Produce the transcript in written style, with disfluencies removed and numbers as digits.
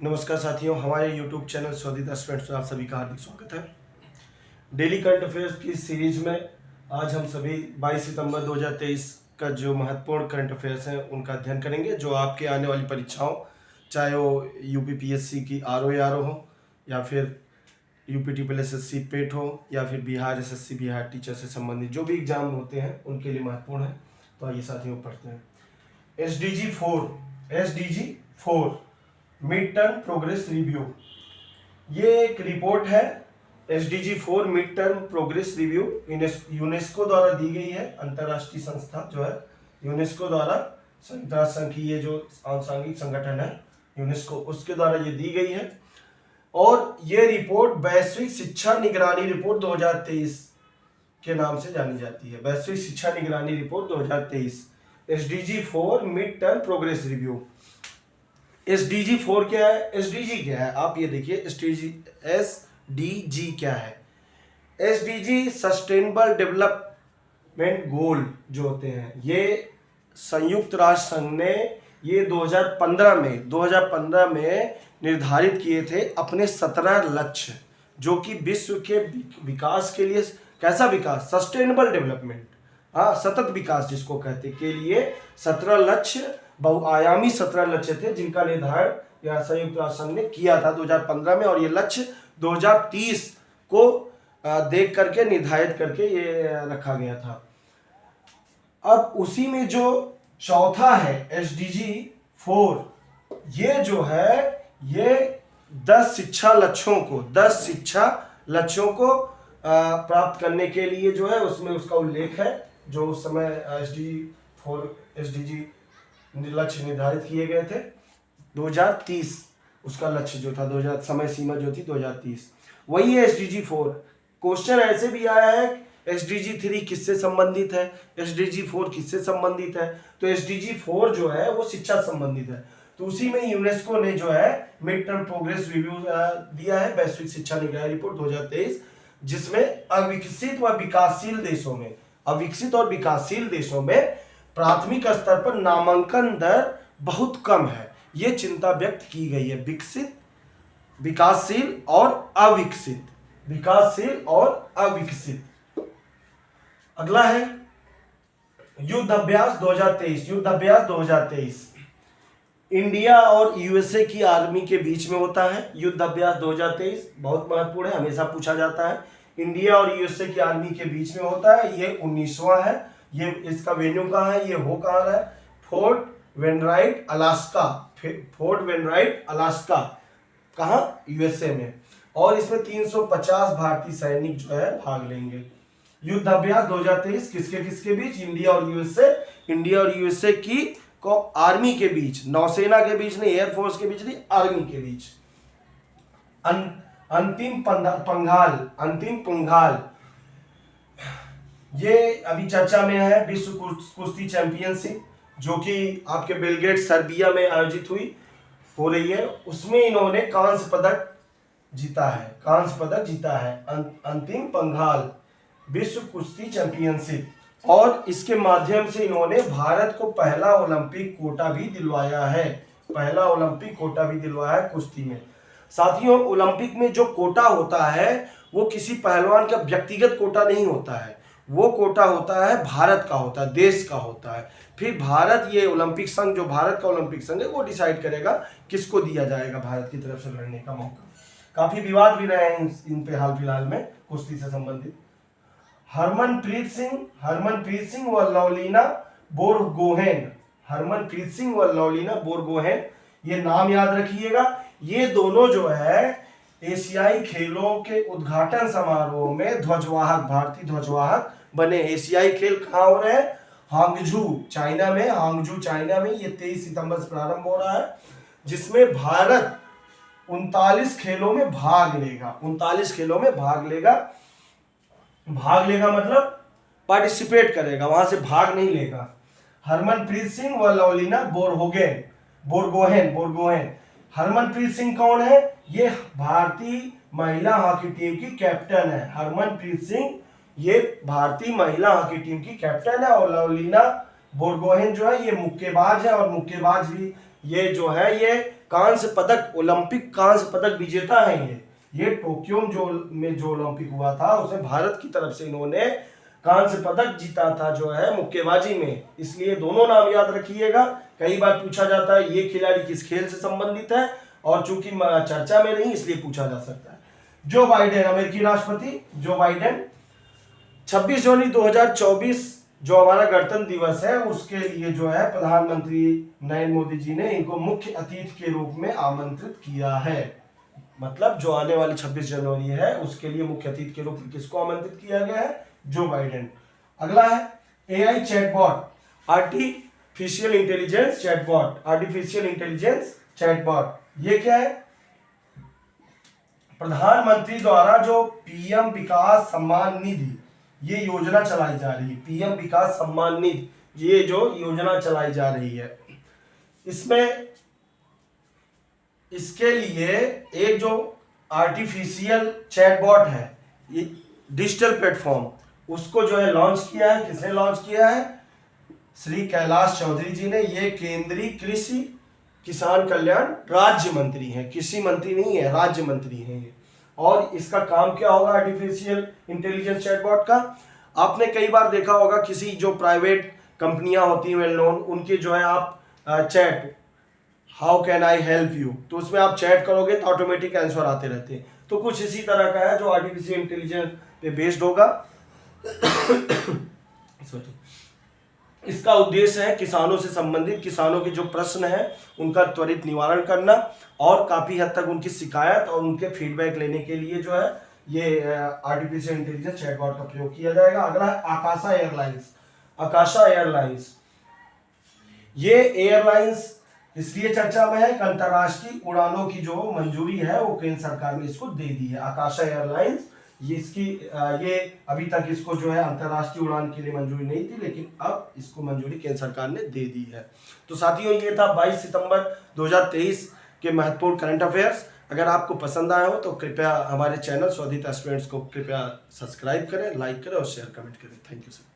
नमस्कार साथियों, हमारे YouTube चैनल स्वदिता स्टूडेंट्स में आप सभी का हार्दिक स्वागत है। डेली करंट अफेयर्स की सीरीज में आज हम सभी 22 सितंबर 2023 का जो महत्वपूर्ण करंट अफेयर्स हैं उनका अध्ययन करेंगे, जो आपके आने वाली परीक्षाओं, चाहे वो यूपीपीएससी की आरओ हो या फिर यूपी पेट हो या फिर बिहार एसएससी बिहार टीचर से संबंधित जो भी एग्जाम होते हैं उनके लिए महत्वपूर्ण है। तो आइए साथियों पढ़ते हैं। SDG 4 mid term progress review, ये एक रिपोर्ट है। SDG 4 mid term progress review UNESCO द्वारा दी गई है। अंतरराष्ट्रीय संस्था जो है यूनेस्को द्वारा, संयुक्त राष्ट्र संघ की ये जो सांघिक संगठन है यूनेस्को, उसके द्वारा ये दी गई है। और ये रिपोर्ट वैश्विक शिक्षा निगरानी रिपोर्ट 2023 के नाम से जानी जाती है। वैश्विक शिक्षा निगरानी report 2023, SDG 4 mid term progress review. SDG 4 क्या है? एसडीजी क्या है? आप ये देखिए, एसडीजी क्या है? एसडीजी सस्टेनेबल डेवलपमेंट गोल जो होते हैं, ये संयुक्त राष्ट्र संघ ने ये 2015 में निर्धारित किए थे अपने 17 लक्ष्य, जो कि विश्व के विकास के लिए, कैसा विकास? सस्टेनेबल डेवलपमेंट, हाँ, सतत विकास जिसको कहते, के लिए 17 लक्ष्य, बहुआयामी 17 लक्ष्य थे जिनका निर्धारण या संयुक्त राष्ट्र संघ ने किया था 2015 में। और ये लक्ष्य 2030 को देख करके निर्धारित करके ये रखा गया था। अब उसी में जो चौथा है एसडीजी 4, ये जो है ये 10 शिक्षा लक्ष्यों को प्राप्त करने के लिए जो है उसमें उसका उल्लेख है, जो उस समय एसडीजी लक्ष्य निर्धारित किए गए थे 2030, उसका लक्ष्य जो था 2000, समय सीमा जो थी 2030, वही है एसडीजी 4। क्वेश्चन ऐसे भी आया है एसडीजी 3 किससे संबंधित है, एसडीजी 4 किससे संबंधित है? तो एसडीजी 4 जो है वो शिक्षा संबंधित है। तो उसी में यूनेस्को ने जो है मिड टर्म प्रोग्रेस रिव्यू दिया है, वैश्विक शिक्षा निगरानी रिपोर्ट 2023, जिसमें अविकसित और विकासशील देशों में प्राथमिक स्तर पर नामांकन दर बहुत कम है, ये चिंता व्यक्त की गई है। विकासशील और अविकसित। अगला है युद्ध अभ्यास 2023। इंडिया और यूएसए की आर्मी के बीच में होता है युद्ध अभ्यास 2023, बहुत महत्वपूर्ण है, हमेशा पूछा जाता है। इंडिया और यूएसए की आर्मी के बीच में होता है, ये 19वां है। ये इसका वेन्यू कहाँ है? ये हो कहाँ रहा है? फोर्ट वेनराइट अलास्का, कहाँ? यूएसए में। और इसमें 350 भारतीय सैनिक जो है भाग लेंगे। युद्ध अभ्यास 2023 किसके बीच? इंडिया और यूएसए की को आर्मी के बीच, नौसेना के बीच नहीं, एयरफोर्स के बीच नहीं, आर्मी के बीच। अंतिम पंगाल, ये अभी चर्चा में है। विश्व कुश्ती चैंपियनशिप जो कि आपके बेलग्रेड सर्बिया में आयोजित हो रही है, उसमें इन्होंने कांस्य पदक जीता है। अंतिम पंगाल विश्व कुश्ती चैंपियनशिप, और इसके माध्यम से इन्होंने भारत को पहला ओलंपिक कोटा भी दिलवाया है कुश्ती में। साथियों, ओलंपिक में जो कोटा होता है वो किसी पहलवान का व्यक्तिगत कोटा नहीं होता है, वो कोटा होता है भारत का, होता है देश का होता है। फिर भारत, ये ओलंपिक संघ, जो भारत का ओलंपिक संघ है, वो डिसाइड करेगा किसको दिया जाएगा भारत की तरफ से लड़ने का मौका। काफी विवाद भी रहे हैं इन पे हाल फिलहाल में कुश्ती से संबंधित। हरमनप्रीत सिंह व लवलीना बोरगोहेन, ये नाम याद रखिएगा। ये दोनों जो है एशियाई खेलों के उद्घाटन समारोह में भारतीय ध्वजवाहक बने। एशियाई खेल कहाँ हो रहे हैं? हांगझू चाइना में। ये 23 सितंबर से प्रारंभ हो रहा है, जिसमें भारत 39 खेलों में भाग लेगा, मतलब पार्टिसिपेट करेगा, वहां से भाग नहीं लेगा। हरमनप्रीत सिंह व लवलीना बोरगोहेन। हरमनप्रीत सिंह कौन है? ये भारतीय महिला हॉकी टीम की कैप्टन है। हरमनप्रीत सिंह ये भारतीय महिला हॉकी टीम की कैप्टन है, और लवलीना बोर्गोहेन जो है ये मुक्केबाज है, और मुक्केबाज भी ये जो है ये कांस्य पदक, ओलंपिक कांस्य पदक विजेता है। ये टोक्यो में जो ओलंपिक हुआ था उसमें भारत की तरफ से इन्होंने कांस्य पदक जीता था जो है मुक्केबाजी में, इसलिए दोनों नाम याद रखिएगा। कई बार पूछा जाता है ये खिलाड़ी किस खेल से संबंधित है, और चूंकि चर्चा में नहीं इसलिए पूछा जा सकता है। जो बाइडेन, अमेरिकी राष्ट्रपति जो बाइडेन, 26 जनवरी 2024 जो हमारा गणतंत्र दिवस है उसके लिए जो है प्रधानमंत्री नरेंद्र मोदी जी ने इनको मुख्य अतिथि के रूप में आमंत्रित किया है। मतलब जो आने वाली 26 जनवरी है उसके लिए मुख्य अतिथि के रूप में किसको आमंत्रित किया गया है? Joe Biden. अगला है AI chatbot, artificial intelligence chatbot, artificial intelligence chatbot. ये क्या है? प्रधानमंत्री द्वारा जो पीएम विकास सम्मान निधि ये योजना चलाई जा रही है, पीएम विकास सम्मान निधि ये जो योजना चलाई जा रही है, इसमें इसके लिए एक जो आर्टिफिशियल चैटबॉट है, ये डिजिटल प्लेटफॉर्म, उसको जो है लॉन्च किया है। किसने लॉन्च किया है? श्री कैलाश चौधरी जी ने। ये केंद्रीय कृषि किसान कल्याण राज्य मंत्री हैं, कृषि मंत्री नहीं है, राज्य मंत्री हैं ये। और इसका काम क्या होगा आर्टिफिशियल इंटेलिजेंस चैटबॉट का? आपने कई बार देखा होगा किसी जो प्राइवेट कंपनियां होती हैं वेल नोन, उनके जो है आप chat, how can I help you, तो उसमें आप चैट करोगे तो ऑटोमेटिक आंसर आते रहते हैं। तो कुछ इसी तरह का है जो आर्टिफिशियल इंटेलिजेंस पे बेस्ड होगा। इसका उद्देश्य है किसानों से संबंधित, किसानों के जो प्रश्न है उनका त्वरित निवारण करना, और काफी हद तक उनकी शिकायत और उनके फीडबैक लेने के लिए जो है ये आर्टिफिशियल इंटेलिजेंस चैटबॉट का प्रयोग किया जाएगा। अगला है आकाशा एयरलाइंस। आकाशा एयरलाइंस, ये एयरलाइंस इसलिए चर्चा में है कि अंतरराष्ट्रीय उड़ानों की जो मंजूरी है वो केंद्र सरकार ने इसको दे दी है। आकाशा एयरलाइंस ये अभी तक इसको जो है अंतरराष्ट्रीय उड़ान के लिए मंजूरी नहीं थी, लेकिन अब इसको मंजूरी केंद्र सरकार ने दे दी है। तो साथियों ये था 22 सितंबर 2023 के महत्वपूर्ण करंट अफेयर्स। अगर आपको पसंद आया हो तो कृपया हमारे चैनल शोधित एस्पिरेंट्स को कृपया सब्सक्राइब करें, लाइक करें और शेयर कमेंट करें। Thank you sir.